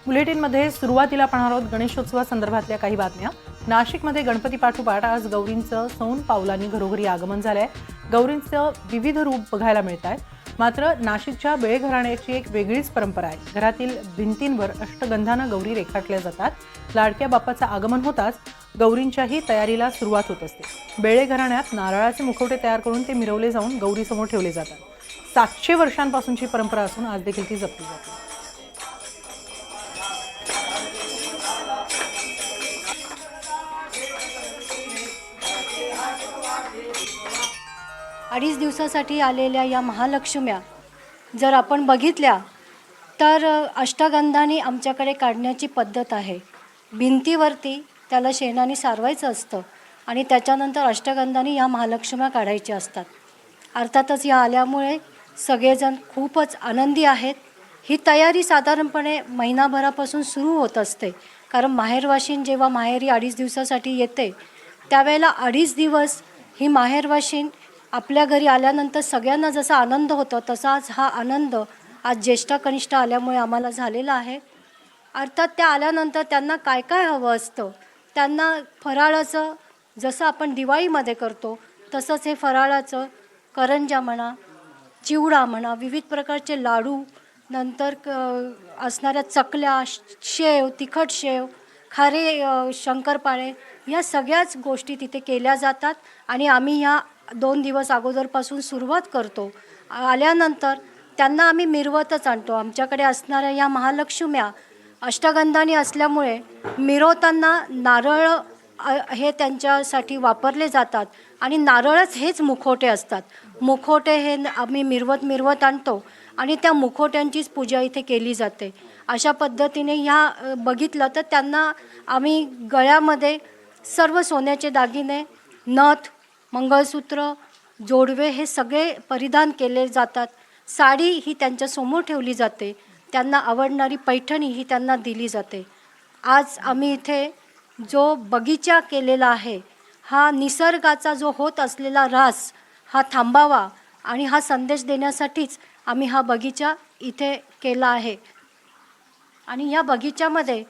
बुलेटिनमध्ये सुरुवातीला पाहणार आहोत गणेशोत्सवासंदर्भातल्या काही बातम्या। नाशिकमध्ये गणपती पाठोपाठ आज गौरींचं सौन पावलांनी घरोघरी आगमन झालंय। गौरींचं विविध रूप बघायला मिळत आहे। मात्र नाशिकच्या बेळे घराण्याची एक वेगळीच परंपरा आहे। घरातील भिंतींवर अष्टगंधानं गौरी रेखाटल्या जातात। लाडक्या बाप्पाचं आगमन होताच गौरींच्याही तयारीला सुरुवात होत असते। बेळे घराण्यात नारळाचे मुखवटे तयार करून ते मिरवले जाऊन गौरीसमोर ठेवले जातात। 700 वर्षांपासूनची परंपरा असून आज देखील ती जपली जाते। अडीच दिवसासाठी आलेल्या या महालक्ष्म्या जर आपण बघितल्या तर अष्टगंधाने आमच्याकडे काढण्याची पद्धत आहे। भिंतीवरती त्याला शेणाने सारवायचं असतं आणि त्याच्यानंतर अष्टगंधाने या महालक्ष्म्या काढायच्या असतात। अर्थातच या आल्यामुळे सगळेजण खूपच आनंदी आहेत। ही तयारी साधारणपणे महिनाभरापासून सुरू होत असते, कारण माहेरवाशीण जेव्हा माहेरी 2.5 दिवसासाठी येते त्यावेळेला 2.5 दिवस ही माहेरवाशीण आपल्या घरी आल्यानंतर सगळ्यांना जसा आनंद होतो तसाच हा आनंद आज ज्येष्ठ कनिष्ठ आल्यामुळे आम्हाला झालेला आहे। अर्थात त्या आल्यानंतर त्यांना काय काय हवं असतं, त्यांना फराळाचं जसं आपण दिवाळीमध्ये करतो तसंच हे फराळाचं करंजा म्हणा, चिवडा म्हणा, विविध प्रकारचे लाडू, नंतर असणाऱ्या चकल्या, शेव, तिखट शेव, खारे शंकरपाळे, या सगळ्याच गोष्टी तिथे केल्या जातात आणि आम्ही ह्या 2 दिवस अगोदरपासून सुरुवात करतो। आल्यानंतर त्यांना आम्ही मिरवतच आणतो। आमच्याकडे असणाऱ्या या महालक्ष्म्या अष्टगंधाने असल्यामुळे मिरवताना नारळ हे त्यांच्यासाठी वापरले जातात आणि नारळच हेच मुखवटे असतात। मुखवटे हे आम्ही मिरवत आणतो आणि त्या मुखवट्यांचीच पूजा इथे केली जाते। अशा पद्धतीने ह्या बघितलं तर त्यांना आम्ही गळ्यामध्ये सर्व सोन्याचे दागिने, नथ, मंगळसूत्र, जोडवे हे सगळे परिधान केले जातात। साडी ही त्यांच्यासमोर ठेवली जाते। त्यांना आवडणारी पैठणी ही त्यांना दिली जाते। आज आम्ही इथे जो बगीचा केलेला आहे, हा निसर्गाचा जो होत असलेला ऱ्हास हा थांबावा आणि हा संदेश देण्यासाठीच आम्ही हा बगीचा इथे केला आहे। आणि या बगीच्यामध्ये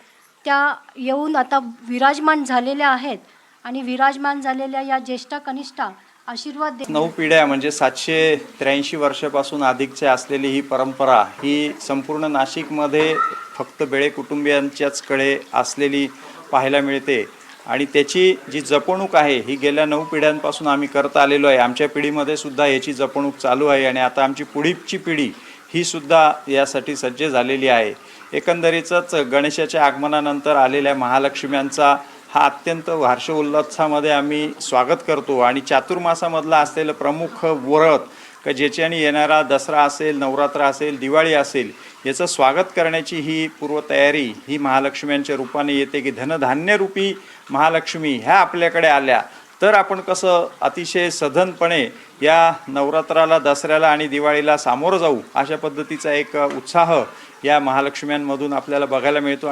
त्या येऊन आता विराजमान झालेल्या आहेत आणि विराजमान झालेल्या या ज्येष्ठ कनिष्ठा आशीर्वाद 9 पिढ्या म्हणजे 783 वर्षापासून अधिकचे असलेली ही परंपरा ही संपूर्ण नाशिकमध्ये फक्त बेळे कुटुंबियांच्याचकडे असलेली पाहायला मिळते आणि त्याची जी जपणूक आहे ही गेल्या 9 पिढ्यांपासून आम्ही करत आलेलो आहे। आमच्या पिढीमध्ये सुद्धा याची जपणूक चालू आहे आणि आता आमची पुढची पिढी ही सुद्धा यासाठी सज्ज झालेली आहे। एकंदरीतच गणेशाच्या आगमनानंतर आलेल्या महालक्ष्म्यांचा हा अत्यंत हर्षोल्लासामध्ये आम्ही स्वागत करतो आणि चातुर्मासामधला असलेलं प्रमुख व्रत का ज्याच्याने येणारा दसरा असेल, नवरात्र असेल, दिवाळी असेल, याचं स्वागत करण्याची ही पूर्वतयारी ही महालक्ष्म्यांच्या रूपाने येते की धनधान्यरूपी महालक्ष्मी ह्या आपल्याकडे आल्या तर आपण कसं अतिशय सधनपणे या नवरात्राला, दसऱ्याला आणि दिवाळीला सामोरं जाऊ, अशा पद्धतीचा एक उत्साह या महालक्ष्म्यांमधून आपल्याला बघायला मिळतो।